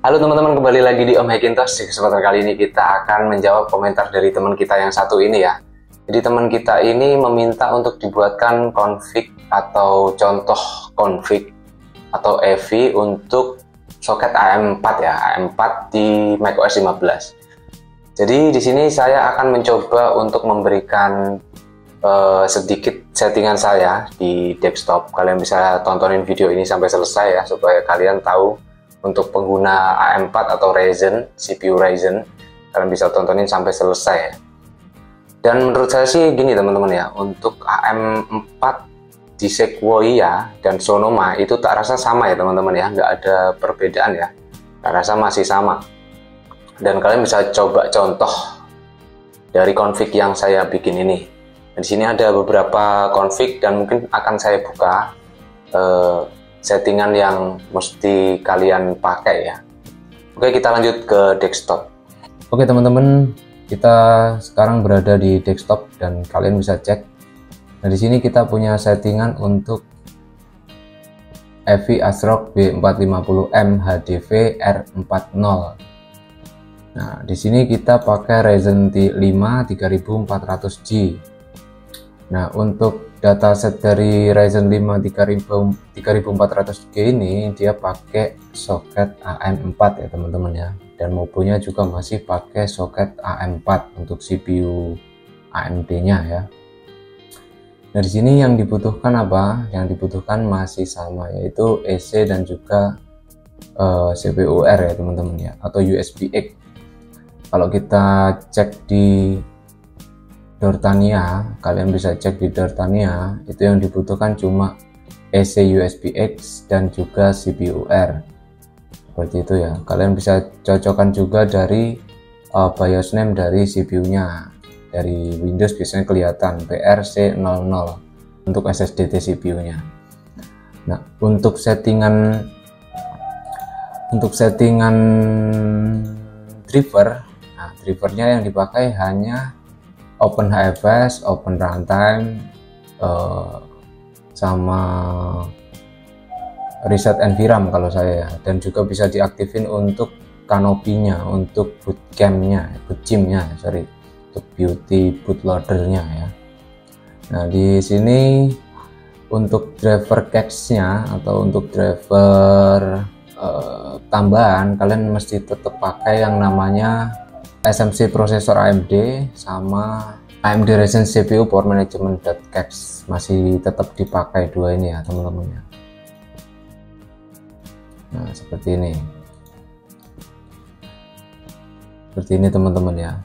Halo teman-teman, kembali lagi di Om Hackintosh. Di kesempatan kali ini kita akan menjawab komentar dari teman kita yang satu ini ya. Jadi teman kita ini meminta untuk dibuatkan config atau contoh config atau EV untuk soket AM4 ya, AM4 di macOS 15. Jadi di sini saya akan mencoba untuk memberikan sedikit settingan saya di desktop. Kalian bisa tontonin video ini sampai selesai ya, supaya kalian tahu untuk pengguna AM4 atau Ryzen, CPU Ryzen, kalian bisa tontonin sampai selesai ya. Dan menurut saya sih gini teman-teman ya, untuk AM4 di Sequoia dan Sonoma itu tak rasa sama ya teman-teman ya, nggak ada perbedaan ya, tak rasa masih sama. Dan kalian bisa coba contoh dari config yang saya bikin ini. Di sini ada beberapa config dan mungkin akan saya buka settingan yang mesti kalian pakai ya. Oke, kita lanjut ke desktop. Oke teman-teman, kita sekarang berada di desktop dan kalian bisa cek. Nah di sini kita punya settingan untuk EV ASRock B450M HDV R40. Nah di sini kita pakai Ryzen 5 3400G. Nah untuk dataset dari Ryzen 5 3400G ini dia pakai soket AM4 ya teman-teman ya, dan maupun juga masih pakai soket AM4 untuk CPU AMD nya ya. Nah di sini yang dibutuhkan apa? Yang dibutuhkan masih sama, yaitu EC dan juga CPUR ya teman-teman ya, atau USB-X. Kalau kita cek di Dortania, kalian bisa cek di Dortania, itu yang dibutuhkan cuma EC USB-X dan juga CPUR, seperti itu ya. Kalian bisa cocokkan juga dari BIOS name dari CPU-nya. Dari Windows biasanya kelihatan PRC00 untuk SSDT CPU-nya. Nah, untuk settingan driver, nah drivernya yang dipakai hanya OpenHFS, Open Runtime, sama Reset NVRAM kalau saya ya. Dan juga bisa diaktifin untuk kanopinya, untuk bootcamp-nya, untuk bootloader-nya ya. Nah di sini untuk driver cache-nya atau untuk driver tambahan, kalian mesti tetap pakai yang namanya SMC prosesor AMD sama AMD Ryzen CPU Power Management.cache, masih tetap dipakai dua ini ya teman-teman ya. Nah seperti ini teman-teman ya.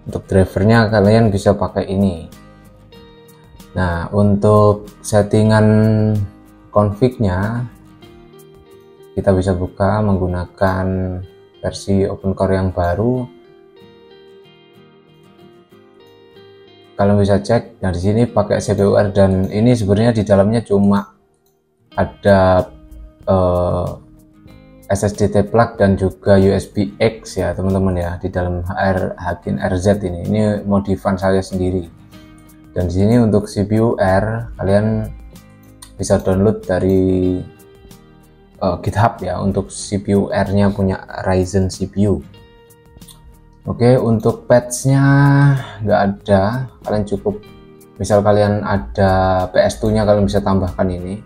Untuk drivernya kalian bisa pakai ini. Nah untuk settingan config-nya kita bisa buka menggunakan versi OpenCore yang baru. Kalian bisa cek. Nah di sini pakai CPUR, dan ini sebenarnya di dalamnya cuma ada SSDT plug dan juga USB-X ya teman-teman ya, di dalam Hakin RZ ini modifan saya sendiri. Dan di sini untuk CPUR kalian bisa download dari GitHub ya, untuk CPUR-nya punya Ryzen CPU. Oke, untuk patch-nya nggak ada, kalian cukup misal kalian ada PS2-nya kalian bisa tambahkan ini,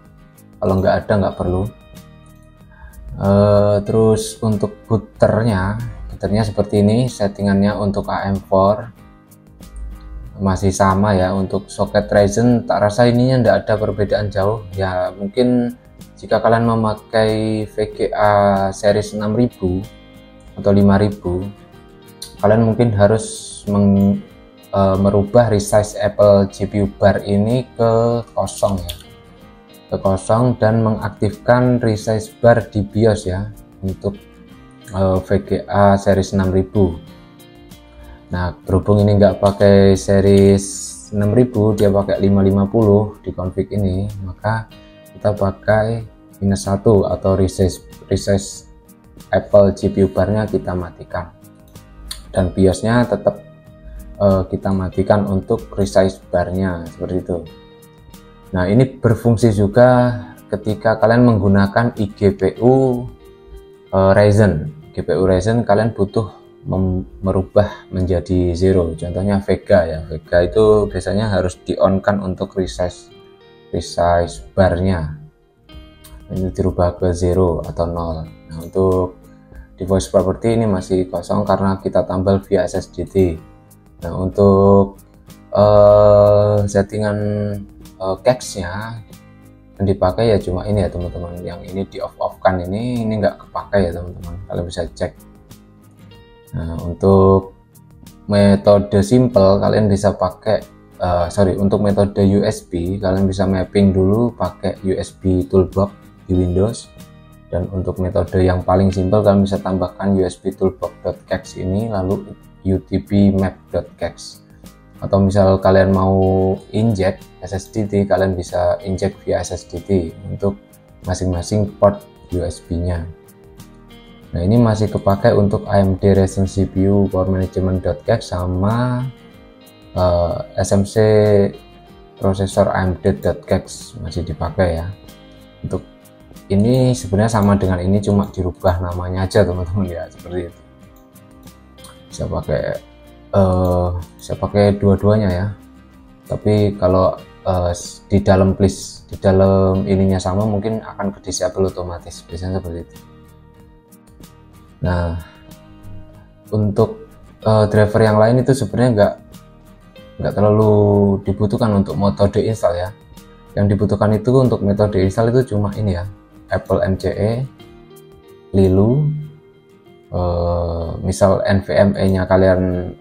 kalau nggak ada nggak perlu. Terus untuk booternya seperti ini settingannya. Untuk AM4 masih sama ya. Untuk soket Ryzen tak rasa ininya nggak ada perbedaan jauh ya. Mungkin jika kalian memakai VGA series 6000 atau 5000, kalian mungkin harus merubah resize Apple GPU bar ini ke kosong ya, dan mengaktifkan resize bar di BIOS ya untuk VGA series 6000. Nah berhubung ini nggak pakai series 6000, dia pakai 550 di config ini, maka kita pakai -1 atau resize Apple GPU barnya kita matikan, dan BIOSnya tetap kita matikan untuk resize barnya seperti itu. Nah ini berfungsi juga ketika kalian menggunakan iGPU Ryzen. GPU Ryzen kalian butuh merubah menjadi 0. Contohnya Vega ya. Vega itu biasanya harus di-on-kan untuk resize barnya. Ini dirubah ke 0 atau 0. Nah, untuk device property ini masih kosong karena kita tambal via SSDT. Nah, untuk settingan cache-nya yang dipakai ya cuma ini ya teman-teman, yang ini di off kan, ini nggak kepakai ya teman-teman, kalian bisa cek. Nah, untuk metode simple kalian bisa pakai untuk metode USB kalian bisa mapping dulu pakai USB toolbox di Windows, dan untuk metode yang paling simple kalian bisa tambahkan USB toolbox.cache ini lalu utb-map.cache. Atau misal kalian mau inject SSDT, kalian bisa inject via SSDT untuk masing-masing port USB-nya. Nah, ini masih kepakai untuk AMD Ryzen CPU Power Management.cache sama SMC prosesor AMD.cache masih dipakai ya. Untuk ini sebenarnya sama dengan ini, cuma dirubah namanya aja teman-teman ya, seperti itu. Bisa pakai dua-duanya ya, tapi kalau di dalam ininya sama mungkin akan ke disable otomatis, biasanya seperti itu. Nah, untuk driver yang lain itu sebenarnya nggak terlalu dibutuhkan untuk metode install ya. Yang dibutuhkan itu untuk metode install itu cuma ini ya, Apple MCE, Lilu, misal NVMe nya kalian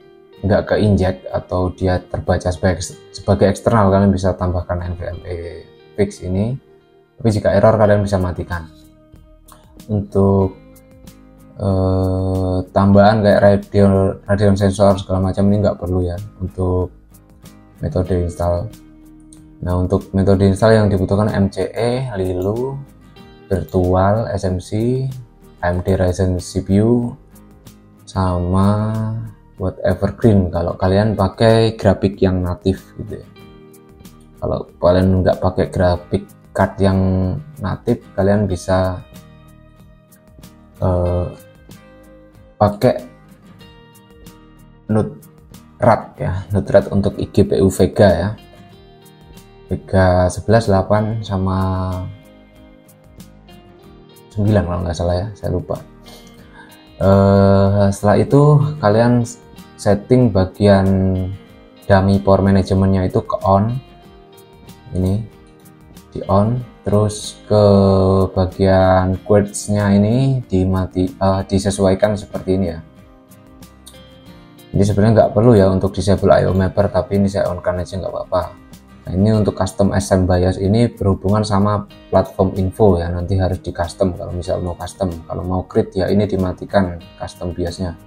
nggak keinjek atau dia terbaca sebagai eksternal, kalian bisa tambahkan NVMe fix ini, tapi jika error kalian bisa matikan. Untuk tambahan kayak Radeon sensor segala macam ini nggak perlu ya untuk metode install. Nah, untuk metode install yang dibutuhkan MCE, Lilu, Virtual, SMC, AMD Ryzen CPU, sama buat Evergreen kalau kalian pakai grafik yang natif gitu ya. Kalau kalian nggak pakai grafik card yang natif, kalian bisa pakai NUT-RAD ya, NUT-RAD untuk iGPU Vega ya, Vega 11, 8 sama 9 kalau nggak salah ya, saya lupa. Setelah itu kalian setting bagian dummy power managementnya itu ke on, ini di on, terus ke bagian quartz-nya ini disesuaikan seperti ini ya. Ini sebenarnya nggak perlu ya untuk disable IO mapper, tapi ini saya on kan aja nggak apa-apa. Nah, ini untuk custom SM BIOS ini berhubungan sama platform info ya, nanti harus di custom kalau misal mau custom. Kalau mau create ya ini dimatikan custom BIOS-nya.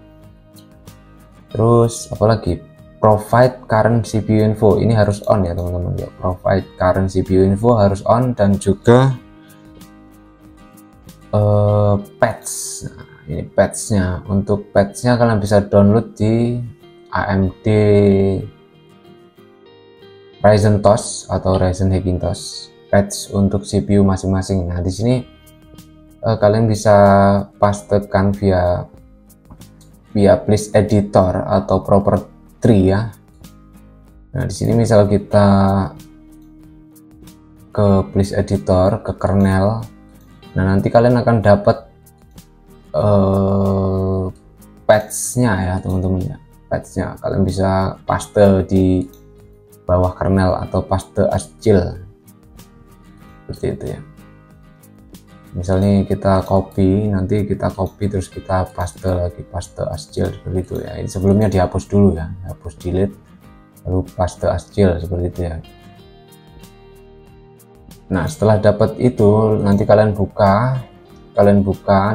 Terus apalagi, provide current CPU info ini harus on ya teman-teman ya, provide current CPU info harus on, dan juga patch. Nah, ini patchnya, untuk patchnya kalian bisa download di AMD Ryzen TOS atau Ryzen Hackintosh patch untuk CPU masing-masing. Nah, di sini kalian bisa pastekan via please editor atau property ya. Nah, di sini misal kita ke please editor, ke kernel, nah nanti kalian akan dapat patch-nya ya teman-teman ya. Patch-nya kalian bisa paste di bawah kernel atau paste ascil seperti itu ya. Misalnya kita copy, nanti kita copy terus kita paste lagi, paste ascil seperti itu ya. Ini sebelumnya dihapus dulu ya, hapus delete lalu paste ascil seperti itu ya. Nah, setelah dapat itu nanti kalian buka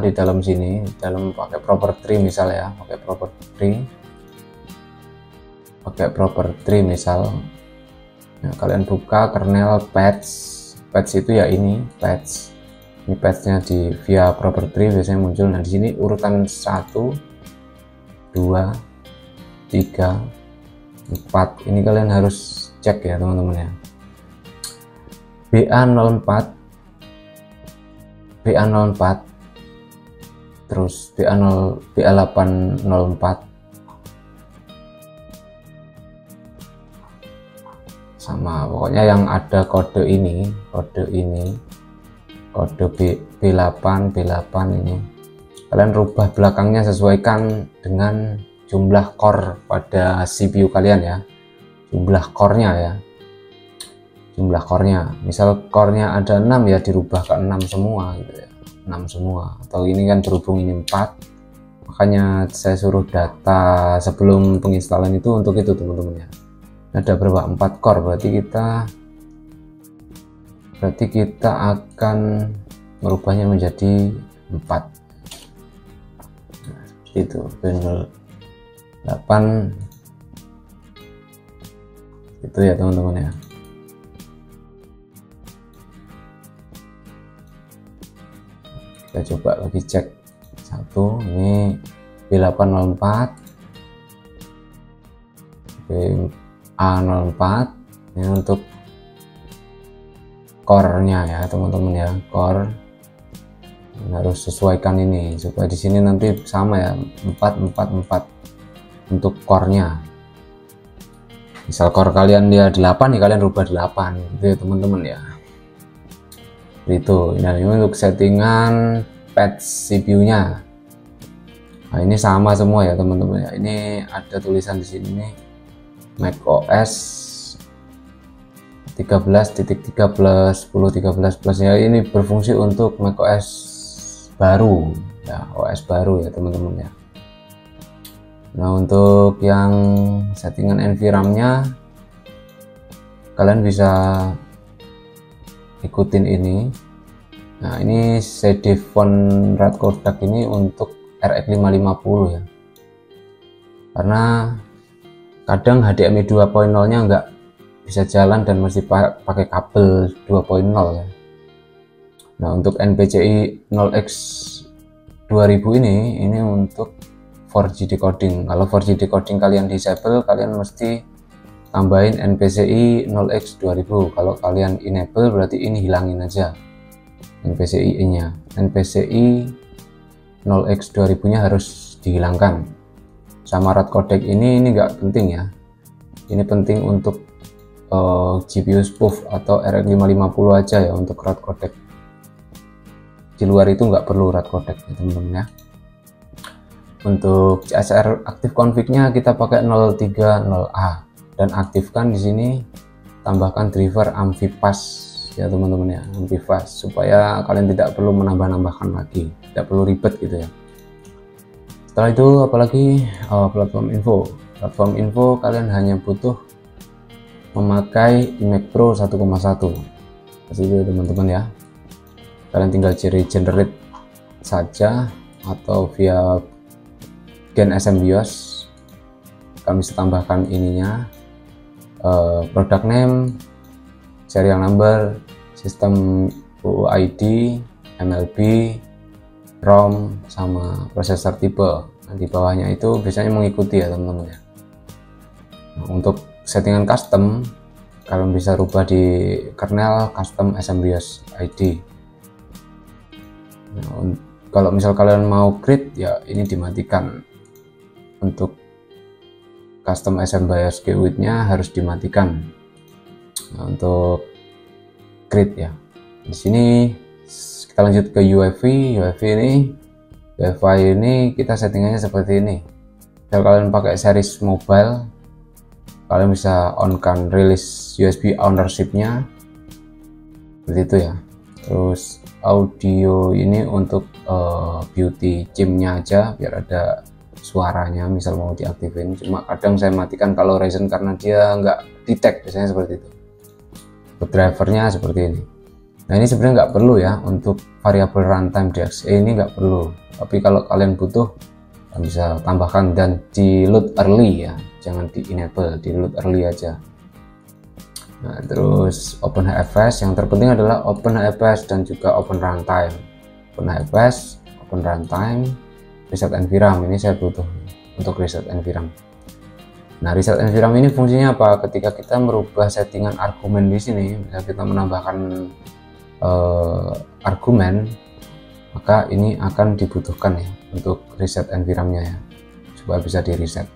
di dalam sini, dalam pakai property misal ya, pakai property misal. Nah, kalian buka kernel patch itu ya, ini patch. Ini patchnya di via property biasanya muncul. Nah, di sini urutan 1 2 3 4 ini kalian harus cek ya teman-teman ya. BA04 BA04, terus BA804, sama pokoknya yang ada kode ini, kode B8 ini kalian rubah belakangnya sesuaikan dengan jumlah core pada CPU kalian ya, jumlah core-nya, misal core-nya ada 6 ya, dirubah ke 6 semua gitu ya, 6 semua. Atau ini kan berhubung ini 4, makanya saya suruh data sebelum penginstalan itu untuk itu teman-teman ya. Ada berapa? 4 core, berarti kita akan merubahnya menjadi 4. Nah, itu Windows 8 itu ya teman-teman ya. Kita coba lagi cek satu, ini B804, BA04, ini untuk core-nya ya teman-teman ya, core harus sesuaikan ini supaya di sini nanti sama ya, 444 untuk core-nya. Misal core kalian dia 8 ya, kalian rubah 8 gitu ya teman-teman ya. Itu nah, ini untuk settingan patch CPU-nya. Nah, ini sama semua ya teman-teman ya. Ini ada tulisan di sini nih, macOS 13.3 plus 10.13 plus ya, ini berfungsi untuk macOS baru ya, OS baru ya teman-teman ya. Nah, untuk yang settingan NVRAM-nya kalian bisa ikutin ini. Nah, ini CD font RAD codec ini untuk RX 550 ya, karena kadang HDMI 2.0 nya nggak bisa jalan dan mesti pakai kabel 2.0 ya. Nah, untuk NPCI 0x 2000 ini untuk 4G decoding. Kalau 4G decoding kalian disable, kalian mesti tambahin NPCI 0x2000. Kalau kalian enable berarti ini hilangin aja NPCI nya. NPCI 0x2000 nya harus dihilangkan. Sama RAD codec ini nggak penting ya, ini penting untuk GPU spoof atau RX 550 aja ya untuk RAD codec. Di luar itu nggak perlu RAD codec ya teman-teman ya. Untuk CSR aktif config-nya kita pakai 030A. Dan aktifkan di sini, tambahkan driver Amvipass ya teman-teman ya, Amvipass, supaya kalian tidak perlu menambah-nambahkan lagi, tidak perlu ribet gitu ya. Setelah itu apalagi platform info kalian hanya butuh memakai iMac Pro 1,1 seperti itu teman-teman ya. Kalian tinggal generate saja atau via Gen SMBIOS. Kami bisa tambahkan ininya, product name, serial number, sistem UUID, MLB, ROM, sama prosesor tipe. Nah, di bawahnya itu biasanya mengikuti ya teman-teman ya. Nah, untuk settingan custom kalian bisa rubah di kernel custom SMBIOS ID. Nah, kalau misal kalian mau create ya ini dimatikan. Untuk custom SMBIOS GUID-nya harus dimatikan. Nah, untuk create ya. Di sini kita lanjut ke UEFI ini kita settingannya seperti ini. Kalau kalian pakai series mobile, kalian bisa on kan release USB ownership-nya seperti itu ya. Terus audio ini untuk beauty chim-nya aja biar ada suaranya misal mau diaktifin. Cuma kadang saya matikan kalau Ryzen karena dia nggak detect, biasanya seperti itu. Untuk drivernya seperti ini. Nah, ini sebenarnya nggak perlu ya untuk variabel runtime DXE ini nggak perlu, tapi kalau kalian butuh bisa tambahkan dan di load early ya, jangan di enable, di load early aja. Nah, terus OpenHFS, yang terpenting adalah OpenHFS dan juga Open Runtime. OpenHFS, Open Runtime, Reset NVRAM ini saya butuh untuk reset NVRAM. Nah, reset NVRAM ini fungsinya apa? Ketika kita merubah settingan argumen di sini, misalnya kita menambahkan argumen maka ini akan dibutuhkan ya untuk reset environment-nya ya, supaya bisa di reset.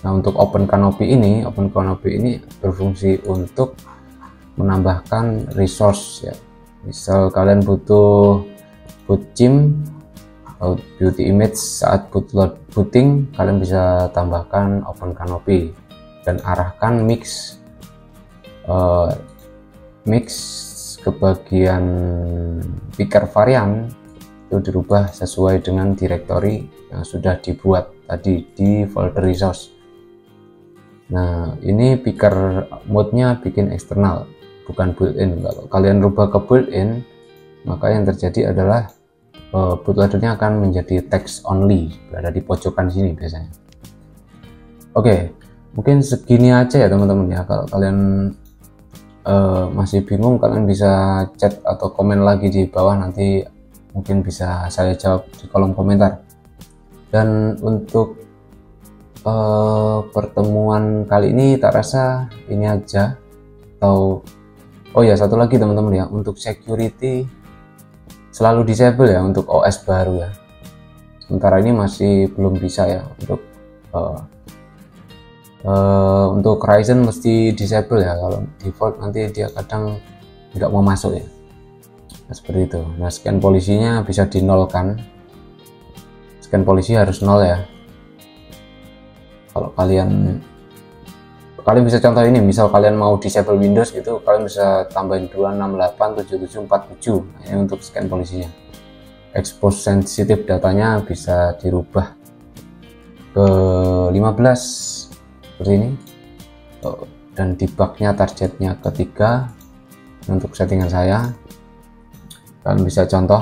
Nah, untuk Open Canopy ini berfungsi untuk menambahkan resource ya. Misal kalian butuh boot gym atau beauty image saat booting, kalian bisa tambahkan Open Canopy dan arahkan mix ke bagian picker varian, itu dirubah sesuai dengan directory yang sudah dibuat tadi di folder resource. Nah, ini picker mode-nya bikin eksternal, bukan built-in. Kalau kalian rubah ke built-in, maka yang terjadi adalah bootloader-nya akan menjadi text only, berada di pojokan sini biasanya. Oke, mungkin segini aja ya teman-teman ya. Kalau kalian masih bingung, kalian bisa chat atau komen lagi di bawah, nanti mungkin bisa saya jawab di kolom komentar. Dan untuk pertemuan kali ini tak rasa ini aja. Atau oh ya, satu lagi teman-teman ya, untuk security selalu disable ya untuk OS baru ya. Sementara ini masih belum bisa ya untuk Ryzen mesti disable ya. Kalau default nanti dia kadang nggak mau masuk ya. Nah, seperti itu. Nah, scan polisinya bisa dinolkan. Scan polisi harus nol ya. Kalau kalian bisa contoh ini, misal kalian mau disable Windows gitu, kalian bisa tambahin 2687747. Nah, ini untuk scan polisinya. Expose sensitive datanya bisa dirubah ke 15 seperti ini, dan debugnya targetnya ke 3 untuk settingan saya. Kalian bisa contoh,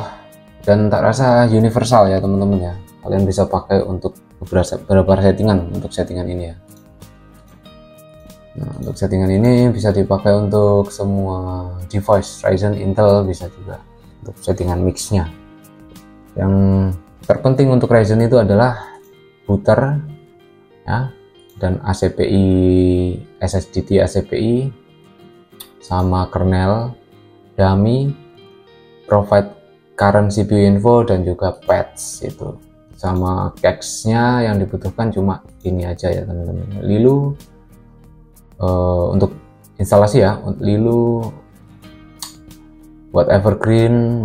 dan tak rasa universal ya teman-teman ya, kalian bisa pakai untuk beberapa settingan untuk settingan ini ya. Nah, untuk settingan ini bisa dipakai untuk semua device Ryzen, Intel, bisa juga untuk settingan mixnya. Yang terpenting untuk Ryzen itu adalah booter ya, dan ACPI, SSDT ACPI, sama kernel, dummy, provide current CPU info, dan juga patch itu. Sama cache-nya yang dibutuhkan cuma ini aja ya teman-teman. Lilu untuk instalasi ya, Lilu buat Evergreen,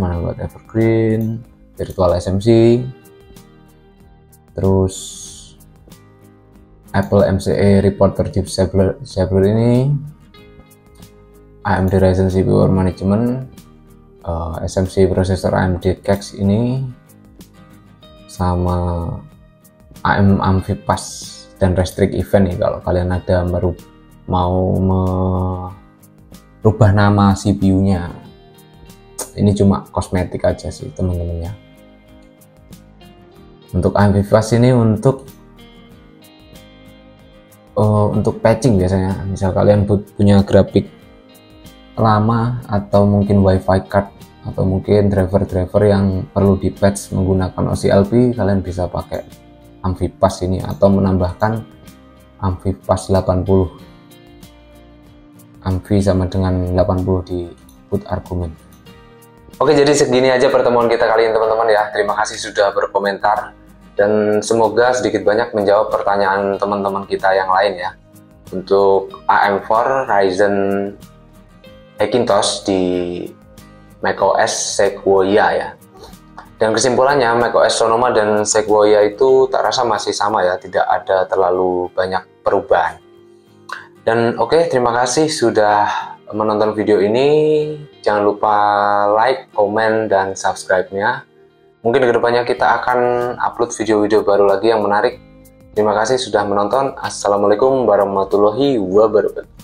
Virtual SMC, terus Apple MCA Reporter Disabler ini, AMD Ryzen CPU Management, SMC Processor AMD Kex ini, sama AM Amphipass dan Restrict Event nih kalau kalian ada mau merubah nama CPU-nya. Ini cuma kosmetik aja sih teman-teman ya. Untuk Amphipass ini untuk patching biasanya. Misal kalian punya grafik lama atau mungkin WiFi card atau mungkin driver yang perlu di patch menggunakan OCLP, kalian bisa pakai Amphipass ini atau menambahkan Amphipass 80. Amphi sama dengan 80 di boot argumen. Oke, jadi segini aja pertemuan kita kali ini teman-teman ya. Terima kasih sudah berkomentar, dan semoga sedikit banyak menjawab pertanyaan teman-teman kita yang lain ya. Untuk AM4 Ryzen Hackintosh di macOS Sequoia ya. Dan kesimpulannya, macOS Sonoma dan Sequoia itu tak rasa masih sama ya, tidak ada terlalu banyak perubahan. Dan oke, terima kasih sudah menonton video ini. Jangan lupa like, komen, dan subscribe-nya. Mungkin kedepannya kita akan upload video-video baru lagi yang menarik. Terima kasih sudah menonton. Assalamualaikum warahmatullahi wabarakatuh.